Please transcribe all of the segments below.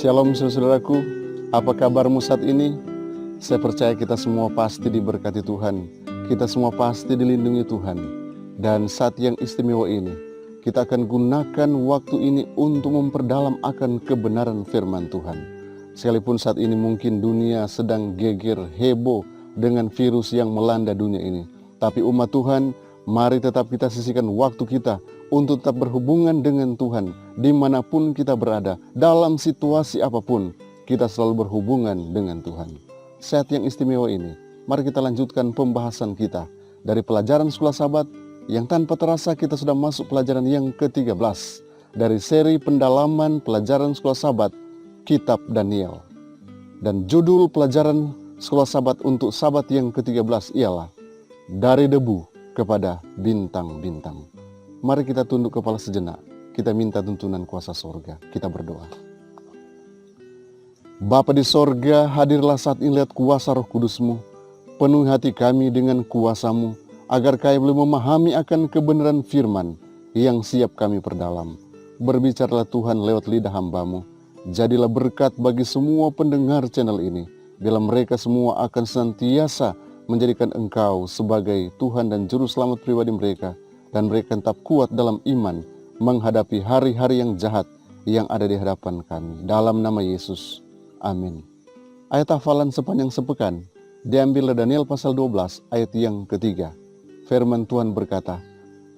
Shalom saudaraku, apa kabarmu saat ini? Saya percaya kita semua pasti diberkati Tuhan, kita semua pasti dilindungi Tuhan. Dan saat yang istimewa ini, kita akan gunakan waktu ini untuk memperdalam akan kebenaran firman Tuhan. Sekalipun saat ini mungkin dunia sedang geger heboh dengan virus yang melanda dunia ini, tapi umat Tuhan, mari tetap kita sisihkan waktu kita untuk tetap berhubungan dengan Tuhan dimanapun kita berada, dalam situasi apapun kita selalu berhubungan dengan Tuhan. Saat yang istimewa ini, mari kita lanjutkan pembahasan kita dari pelajaran Sekolah Sabat yang tanpa terasa kita sudah masuk pelajaran yang ke-13 dari seri pendalaman pelajaran Sekolah Sabat Kitab Daniel. Dan judul pelajaran Sekolah Sabat untuk Sabat yang ke-13 ialah Dari Debu kepada Bintang-Bintang. Mari kita tunduk kepala sejenak, kita minta tuntunan kuasa sorga, kita berdoa. Bapa di sorga, hadirlah saat ini lihat kuasa Roh Kudus-Mu, penuhi hati kami dengan kuasa-Mu, agar kami boleh memahami akan kebenaran firman yang siap kami perdalam. Berbicaralah Tuhan lewat lidah hamba-Mu, jadilah berkat bagi semua pendengar channel ini, bila mereka semua akan senantiasa menjadikan Engkau sebagai Tuhan dan Juru Selamat pribadi mereka, dan mereka tetap kuat dalam iman menghadapi hari-hari yang jahat yang ada di hadapan kami. Dalam nama Yesus, amin. Ayat hafalan sepanjang sepekan diambil dari Daniel pasal 12 ayat yang ketiga. Firman Tuhan berkata,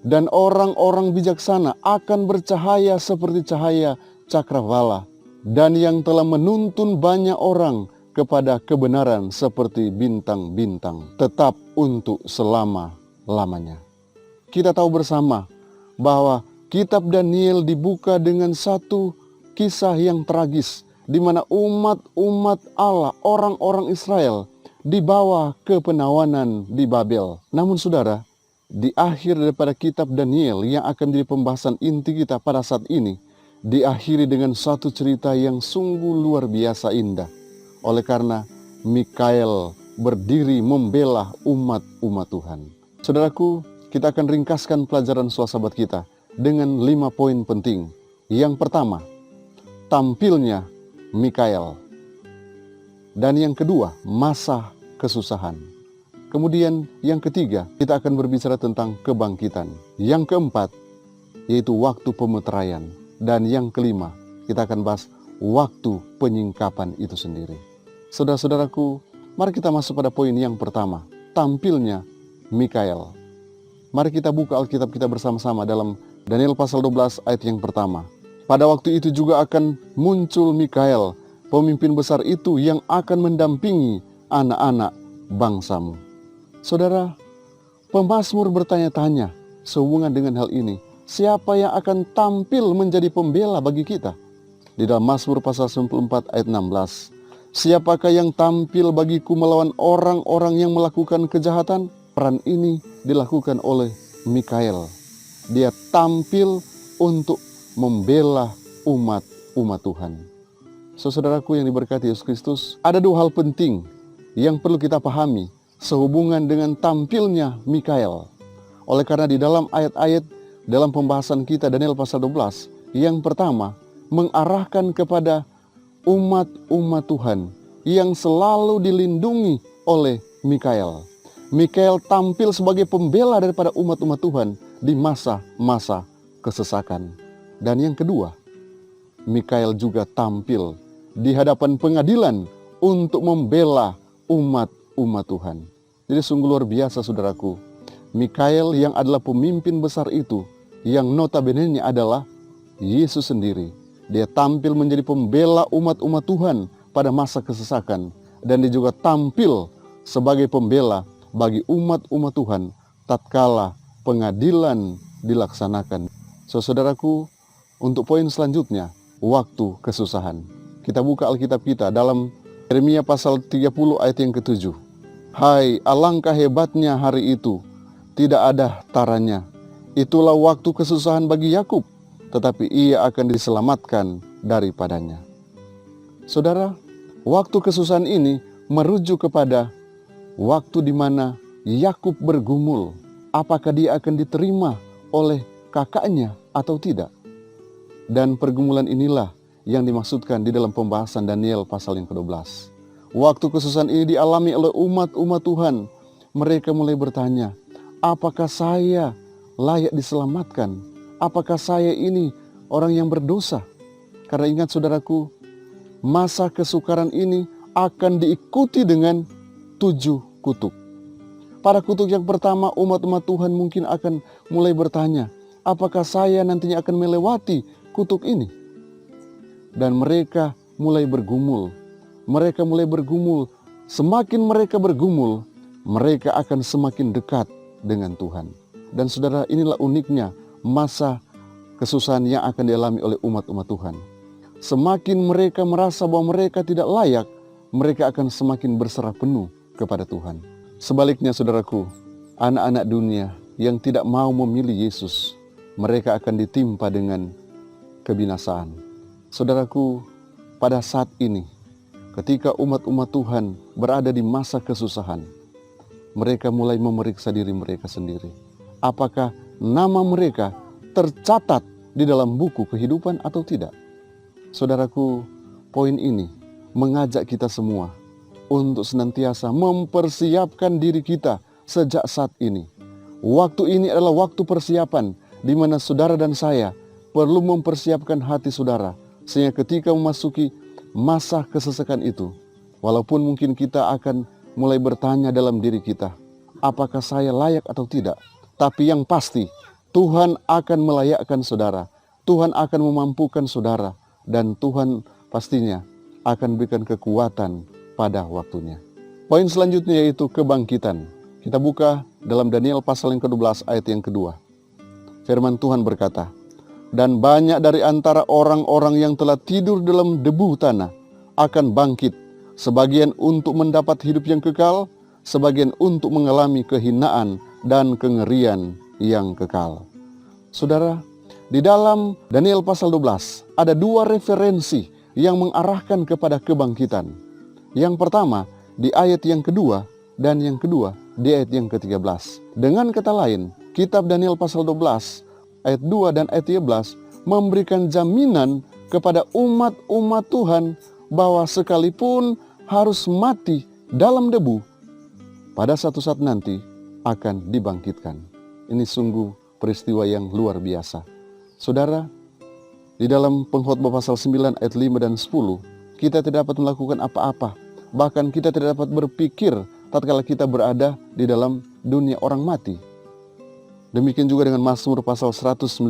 dan orang-orang bijaksana akan bercahaya seperti cahaya cakrawala, dan yang telah menuntun banyak orang kepada kebenaran seperti bintang-bintang, tetap untuk selama-lamanya. Kita tahu bersama bahwa kitab Daniel dibuka dengan satu kisah yang tragis, di mana umat Allah, orang-orang Israel, dibawa ke penawanan di Babel. Namun saudara, di akhir daripada kitab Daniel yang akan jadi pembahasan inti kita pada saat ini, diakhiri dengan satu cerita yang sungguh luar biasa indah. Oleh karena Mikael berdiri membela umat Tuhan. Saudaraku, kita akan ringkaskan pelajaran Sekolah Sabat kita dengan 5 poin penting. Yang pertama, tampilnya Mikael. Dan yang kedua, masa kesusahan. Kemudian yang ketiga, kita akan berbicara tentang kebangkitan. Yang keempat, yaitu waktu pemeteraian. Dan yang kelima, kita akan bahas waktu penyingkapan itu sendiri. Saudara-saudaraku, mari kita masuk pada poin yang pertama, tampilnya Mikael. Mari kita buka Alkitab kita bersama-sama dalam Daniel pasal 12 ayat yang pertama. Pada waktu itu juga akan muncul Mikael, pemimpin besar itu yang akan mendampingi anak-anak bangsamu. Saudara, pemazmur bertanya-tanya sehubungan dengan hal ini. Siapa yang akan tampil menjadi pembela bagi kita? Di dalam Mazmur pasal 94 ayat 16. Siapakah yang tampil bagiku melawan orang-orang yang melakukan kejahatan? Peran ini dilakukan oleh Mikael. Dia tampil untuk membela umat Tuhan. Saudaraku yang diberkati Yesus Kristus, ada 2 hal penting yang perlu kita pahami sehubungan dengan tampilnya Mikael. Oleh karena di dalam ayat-ayat dalam pembahasan kita Daniel pasal 12, yang pertama mengarahkan kepada umat Tuhan yang selalu dilindungi oleh Mikael. Mikael tampil sebagai pembela daripada umat Tuhan di masa-masa kesesakan. Dan yang kedua, Mikael juga tampil di hadapan pengadilan untuk membela umat Tuhan. Jadi sungguh luar biasa saudaraku. Mikael yang adalah pemimpin besar itu, yang notabene-nya adalah Yesus sendiri. Dia tampil menjadi pembela umat Tuhan pada masa kesesakan. Dan dia juga tampil sebagai pembela bagi umat Tuhan tatkala pengadilan dilaksanakan. Saudaraku, untuk poin selanjutnya, waktu kesusahan. Kita buka Alkitab kita dalam Yeremia pasal 30 ayat yang ke-7. Hai, alangkah hebatnya hari itu, tidak ada taranya. Itulah waktu kesusahan bagi Yakub, tetapi ia akan diselamatkan daripadanya. Saudara, waktu kesusahan ini merujuk kepada waktu di mana Yakub bergumul, apakah dia akan diterima oleh kakaknya atau tidak. Dan pergumulan inilah yang dimaksudkan di dalam pembahasan Daniel pasal yang ke-12. Waktu kesusahan ini dialami oleh umat-umat Tuhan. Mereka mulai bertanya, apakah saya layak diselamatkan? Apakah saya ini orang yang berdosa? Karena ingat saudaraku, masa kesukaran ini akan diikuti dengan 7 kutuk. Pada kutuk yang pertama, umat-umat Tuhan mungkin akan mulai bertanya, apakah saya nantinya akan melewati kutuk ini? Dan mereka mulai bergumul. Mereka mulai bergumul. Semakin mereka bergumul, mereka akan semakin dekat dengan Tuhan. Dan saudara, inilah uniknya masa kesusahan yang akan dialami oleh umat-umat Tuhan. Semakin mereka merasa bahwa mereka tidak layak, mereka akan semakin berserah penuh kepada Tuhan. Sebaliknya saudaraku, anak-anak dunia yang tidak mau memilih Yesus, mereka akan ditimpa dengan kebinasaan. Saudaraku, pada saat ini, ketika umat-umat Tuhan berada di masa kesusahan, mereka mulai memeriksa diri mereka sendiri. Apakah nama mereka tercatat di dalam buku kehidupan atau tidak? Saudaraku, poin ini mengajak kita semua untuk senantiasa mempersiapkan diri kita sejak saat ini. Waktu ini adalah waktu persiapan di mana saudara dan saya perlu mempersiapkan hati saudara, sehingga ketika memasuki masa kesesakan itu, walaupun mungkin kita akan mulai bertanya dalam diri kita, apakah saya layak atau tidak? Tapi yang pasti, Tuhan akan melayakkan saudara, Tuhan akan memampukan saudara, dan Tuhan pastinya akan berikan kekuatan pada waktunya. Poin selanjutnya yaitu kebangkitan. Kita buka dalam Daniel pasal yang ke-12 ayat yang kedua. Firman Tuhan berkata, dan banyak dari antara orang-orang yang telah tidur dalam debu tanah akan bangkit, sebagian untuk mendapat hidup yang kekal, sebagian untuk mengalami kehinaan dan kengerian yang kekal. Saudara, di dalam Daniel pasal 12 ada 2 referensi yang mengarahkan kepada kebangkitan. Yang pertama di ayat yang kedua dan yang kedua di ayat yang ke-13. Dengan kata lain, kitab Daniel pasal 12 ayat 2 dan ayat 13 memberikan jaminan kepada umat-umat Tuhan bahwa sekalipun harus mati dalam debu, pada satu saat nanti akan dibangkitkan. Ini sungguh peristiwa yang luar biasa. Saudara, di dalam Pengkhotbah pasal 9 ayat 5 dan 10, kita tidak dapat melakukan apa-apa. Bahkan kita tidak dapat berpikir tatkala kita berada di dalam dunia orang mati. Demikian juga dengan Mazmur pasal 115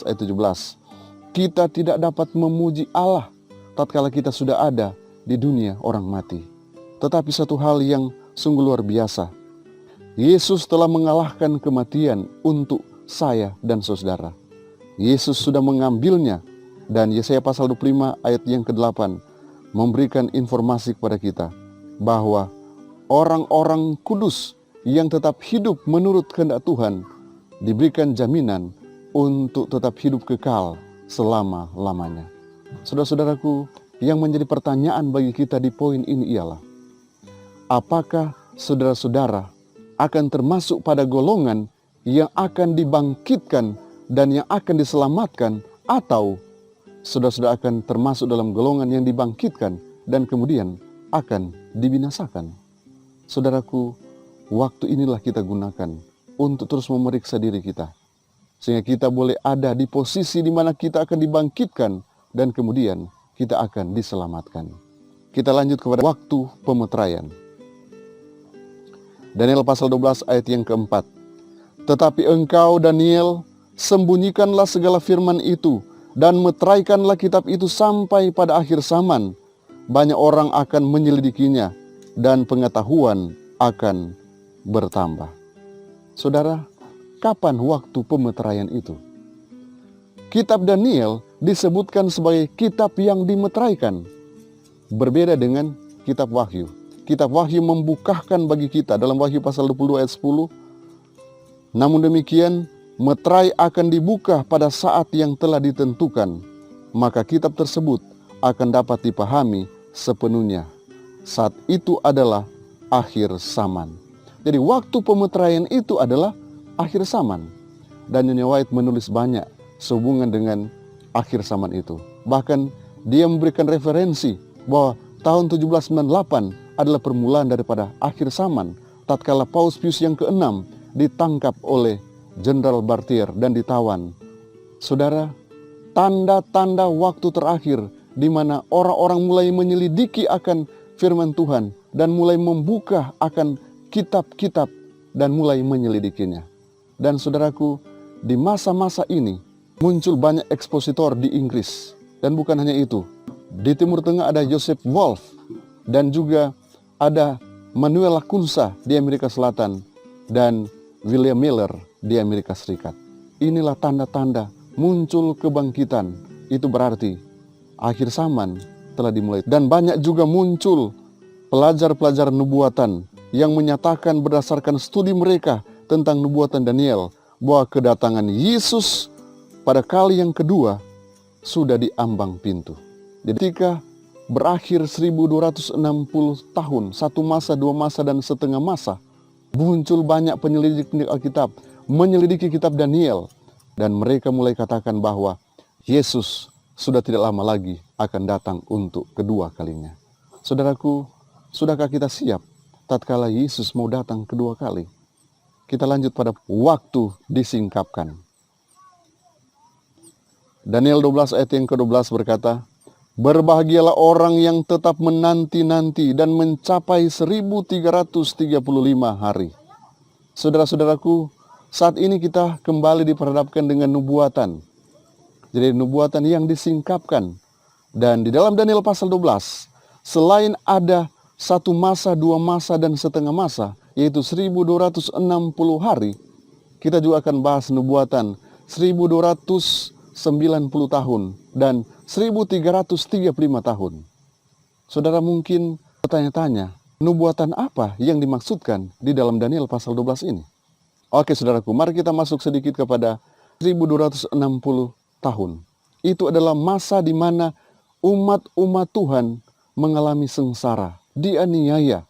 ayat 17. Kita tidak dapat memuji Allah tatkala kita sudah ada di dunia orang mati. Tetapi satu hal yang sungguh luar biasa, Yesus telah mengalahkan kematian untuk saya dan saudara. Yesus sudah mengambilnya, dan Yesaya pasal 25 ayat yang ke-8 memberikan informasi kepada kita bahwa orang-orang kudus yang tetap hidup menurut kehendak Tuhan diberikan jaminan untuk tetap hidup kekal selama-lamanya. Saudara-saudaraku, yang menjadi pertanyaan bagi kita di poin ini ialah, apakah saudara-saudara akan termasuk pada golongan yang akan dibangkitkan dan yang akan diselamatkan, atau saudara-saudara akan termasuk dalam golongan yang dibangkitkan dan kemudian akan dibinasakan? Saudaraku, waktu inilah kita gunakan untuk terus memeriksa diri kita, sehingga kita boleh ada di posisi di mana kita akan dibangkitkan dan kemudian kita akan diselamatkan. Kita lanjut kepada waktu pemeteraian. Daniel pasal 12 ayat yang keempat. Tetapi engkau Daniel, sembunyikanlah segala firman itu dan meteraikanlah kitab itu sampai pada akhir zaman. Banyak orang akan menyelidikinya dan pengetahuan akan bertambah. Saudara, kapan waktu pemeteraian itu? Kitab Daniel disebutkan sebagai kitab yang dimeteraikan. Berbeda dengan kitab Wahyu. Kitab Wahyu membukakan bagi kita dalam Wahyu pasal 22 ayat 10. Namun demikian, meterai akan dibuka pada saat yang telah ditentukan, maka kitab tersebut akan dapat dipahami sepenuhnya. Saat itu adalah akhir zaman. Jadi waktu pemeteraian itu adalah akhir zaman. Dan Nyonya White menulis banyak sehubungan dengan akhir zaman itu. Bahkan dia memberikan referensi bahwa tahun 1798 adalah permulaan daripada akhir zaman, tatkala Paus Pius yang ke-6 ditangkap oleh Jenderal Barthier dan ditawan. Saudara, tanda-tanda waktu terakhir di mana orang-orang mulai menyelidiki akan firman Tuhan dan mulai membuka akan kitab-kitab dan mulai menyelidikinya. Dan saudaraku, di masa-masa ini muncul banyak ekspositor di Inggris. Dan bukan hanya itu, di Timur Tengah ada Joseph Wolf dan juga ada Manuel Lacunza di Amerika Selatan dan William Miller di Amerika Serikat. Inilah tanda-tanda muncul kebangkitan. Itu berarti akhir zaman telah dimulai. Dan banyak juga muncul pelajar-pelajar nubuatan yang menyatakan berdasarkan studi mereka tentang nubuatan Daniel bahwa kedatangan Yesus pada kali yang kedua sudah di ambang pintu. Jadi ketika berakhir 1260 tahun, satu masa, dua masa, dan setengah masa, muncul banyak penyelidik Alkitab, menyelidiki kitab Daniel, dan mereka mulai katakan bahwa Yesus sudah tidak lama lagi akan datang untuk kedua kalinya. Saudaraku, sudahkah kita siap tatkala Yesus mau datang kedua kali? Kita lanjut pada waktu disingkapkan. Daniel 12 ayat yang ke-12 berkata, "Berbahagialah orang yang tetap menanti-nanti dan mencapai 1335 hari." Saudara-saudaraku, saat ini kita kembali diperhadapkan dengan nubuatan. Jadi nubuatan yang disingkapkan. Dan di dalam Daniel pasal 12, selain ada satu masa, dua masa, dan setengah masa, yaitu 1260 hari, kita juga akan bahas nubuatan 1290 tahun dan 1335 tahun. Saudara mungkin bertanya-tanya, nubuatan apa yang dimaksudkan di dalam Daniel pasal 12 ini? Oke saudaraku, mari kita masuk sedikit kepada 1260 tahun. Itu adalah masa di mana umat-umat Tuhan mengalami sengsara, dianiaya.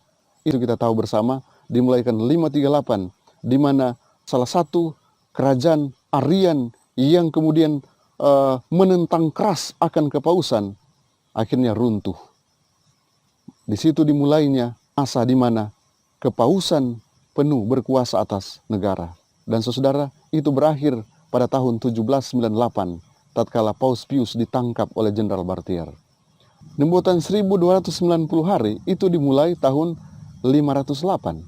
Itu kita tahu bersama, dimulaikan 538, di mana salah satu kerajaan Arian yang kemudian menentang keras akan kepausan, akhirnya runtuh. Di situ dimulainya masa di mana kepausan penuh berkuasa atas negara. Dan saudara, itu berakhir pada tahun 1798, tatkala Paus Pius ditangkap oleh Jenderal Barthier. Nubuatan 1290 hari itu dimulai tahun 508.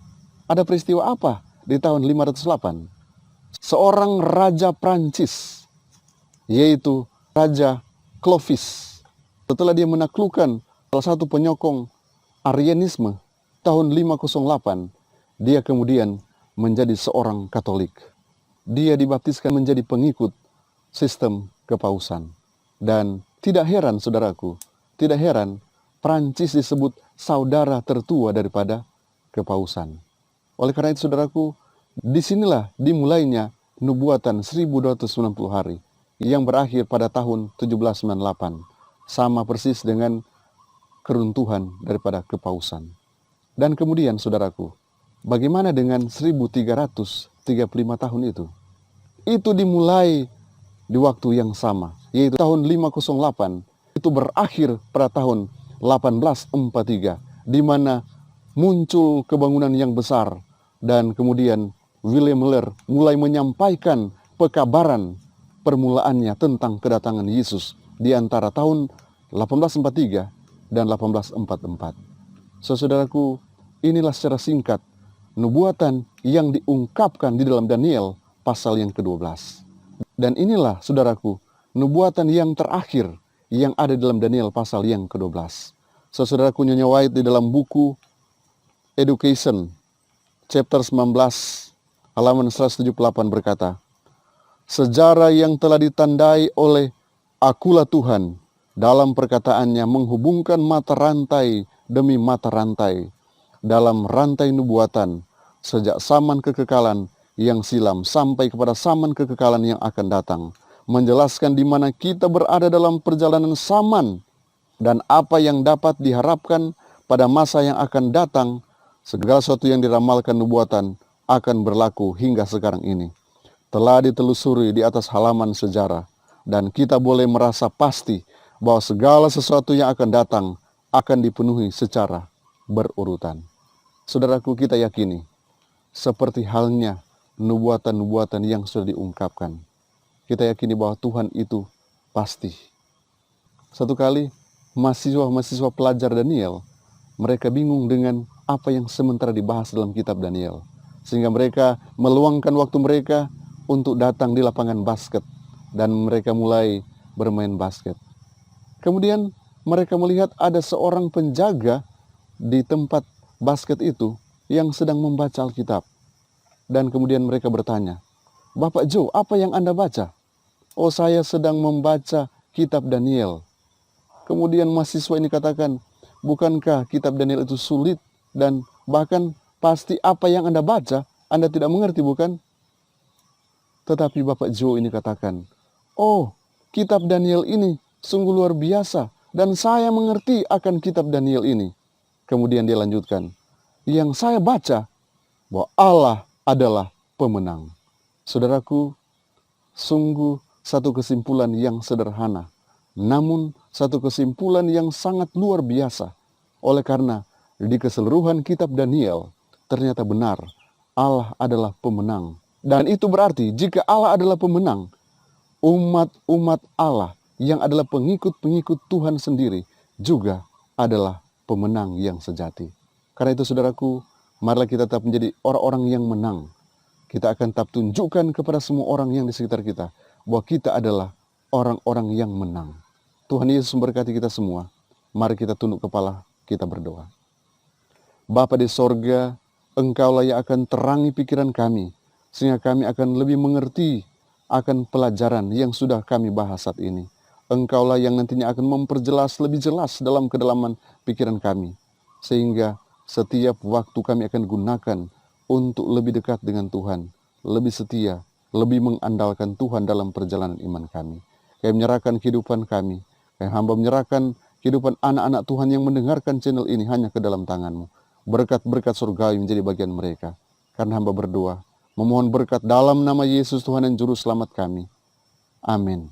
Ada peristiwa apa di tahun 508? Seorang raja Prancis, yaitu Raja Clovis, setelah dia menaklukkan salah satu penyokong Arianisme tahun 508, dia kemudian menjadi seorang Katolik. Dia dibaptiskan menjadi pengikut sistem kepausan. Dan tidak heran saudaraku, tidak heran Prancis disebut saudara tertua daripada kepausan. Oleh karena itu saudaraku, disinilah dimulainya nubuatan 1290 hari yang berakhir pada tahun 1798. Sama persis dengan keruntuhan daripada kepausan. Dan kemudian saudaraku, bagaimana dengan 1335 tahun itu? Itu dimulai di waktu yang sama, yaitu tahun 508. Itu berakhir pada tahun 1843, di mana muncul kebangunan yang besar. Dan kemudian William Miller mulai menyampaikan pekabaran permulaannya tentang kedatangan Yesus di antara tahun 1843 dan 1844. Saudaraku, inilah secara singkat nubuatan yang diungkapkan di dalam Daniel pasal yang ke-12. Dan inilah saudaraku, nubuatan yang terakhir yang ada dalam Daniel pasal yang ke-12. Saudaraku, Nyonya White di dalam buku Education chapter 19 halaman 178 berkata, "Sejarah yang telah ditandai oleh akulah Tuhan dalam perkataannya menghubungkan mata rantai demi mata rantai dalam rantai nubuatan sejak zaman kekekalan yang silam sampai kepada zaman kekekalan yang akan datang, menjelaskan di mana kita berada dalam perjalanan zaman dan apa yang dapat diharapkan pada masa yang akan datang. Segala sesuatu yang diramalkan nubuatan akan berlaku hingga sekarang ini. Telah ditelusuri di atas halaman sejarah, dan kita boleh merasa pasti bahwa segala sesuatu yang akan datang akan dipenuhi secara berurutan. Saudaraku, kita yakini seperti halnya nubuatan-nubuatan yang sudah diungkapkan. Kita yakini bahwa Tuhan itu pasti. Satu kali mahasiswa pelajar Daniel, mereka bingung dengan apa yang sementara dibahas dalam kitab Daniel. Sehingga mereka meluangkan waktu mereka untuk datang di lapangan basket dan mereka mulai bermain basket. Kemudian mereka melihat ada seorang penjaga di tempat basket itu yang sedang membaca Alkitab. Dan kemudian mereka bertanya, "Bapak Joe, apa yang Anda baca?" "Oh, saya sedang membaca kitab Daniel." Kemudian mahasiswa ini katakan, "Bukankah kitab Daniel itu sulit dan bahkan pasti apa yang Anda baca, Anda tidak mengerti, bukan?" Tetapi Bapak Joe ini katakan, "Oh, kitab Daniel ini sungguh luar biasa dan saya mengerti akan kitab Daniel ini." Kemudian dia lanjutkan, "Yang saya baca bahwa Allah adalah pemenang." Saudaraku, sungguh satu kesimpulan yang sederhana, namun satu kesimpulan yang sangat luar biasa. Oleh karena di keseluruhan kitab Daniel ternyata benar Allah adalah pemenang. Dan itu berarti jika Allah adalah pemenang, umat-umat Allah yang adalah pengikut-pengikut Tuhan sendiri juga adalah pemenang yang sejati. Karena itu saudaraku, marilah kita tetap menjadi orang-orang yang menang. Kita akan tetap tunjukkan kepada semua orang yang di sekitar kita bahwa kita adalah orang-orang yang menang. Tuhan Yesus memberkati kita semua. Mari kita tunduk kepala, kita berdoa. Bapa di sorga, Engkaulah yang akan terangi pikiran kami, sehingga kami akan lebih mengerti akan pelajaran yang sudah kami bahas saat ini. Engkaulah yang nantinya akan memperjelas lebih jelas dalam kedalaman pikiran kami, sehingga setiap waktu kami akan gunakan untuk lebih dekat dengan Tuhan, lebih setia, lebih mengandalkan Tuhan dalam perjalanan iman kami. Kami menyerahkan kehidupan kami, hamba menyerahkan kehidupan anak-anak Tuhan yang mendengarkan channel ini hanya ke dalam tangan-Mu. Berkat-berkat surgawi menjadi bagian mereka. Karena hamba berdoa, memohon berkat dalam nama Yesus Tuhan dan Juru Selamat kami. Amin.